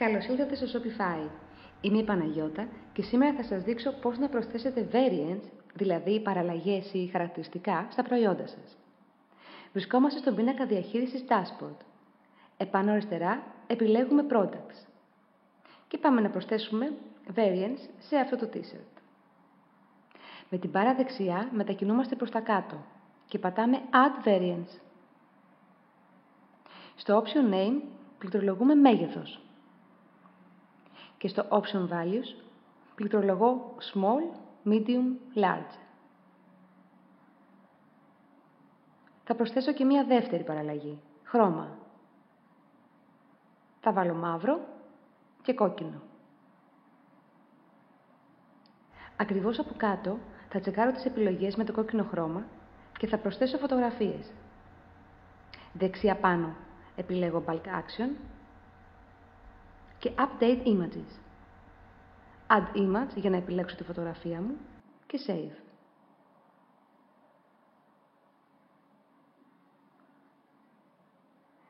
Καλώς ήλθατε στο Shopify. Είμαι η Παναγιώτα και σήμερα θα σας δείξω πώς να προσθέσετε variants, δηλαδή παραλλαγές ή χαρακτηριστικά, στα προϊόντα σας. Βρισκόμαστε στον πίνακα διαχείρισης Dashboard. Επάνω αριστερά επιλέγουμε Products. Και πάμε να προσθέσουμε variants σε αυτό το t-shirt. Με την μπάρα δεξιά μετακινούμαστε προς τα κάτω και πατάμε Add Variants. Στο Option Name πληκτρολογούμε μέγεθος. Και στο Option Values πληκτρολογώ Small, Medium, Large. Θα προσθέσω και μία δεύτερη παραλλαγή, χρώμα. Θα βάλω μαύρο και κόκκινο. Ακριβώς από κάτω θα τσεκάρω τις επιλογές με το κόκκινο χρώμα και θα προσθέσω φωτογραφίες. Δεξιά πάνω επιλέγω Bulk Action και Update Images. Add Image για να επιλέξω τη φωτογραφία μου και Save.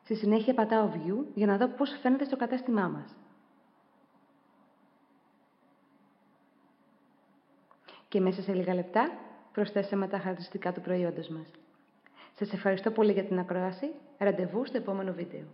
Στη συνέχεια πατάω View για να δω πώς φαίνεται στο κατάστημά μας. Και μέσα σε λίγα λεπτά προσθέσαμε τα χαρακτηριστικά του προϊόντος μας. Σας ευχαριστώ πολύ για την ακρόαση. Ραντεβού στο επόμενο βίντεο.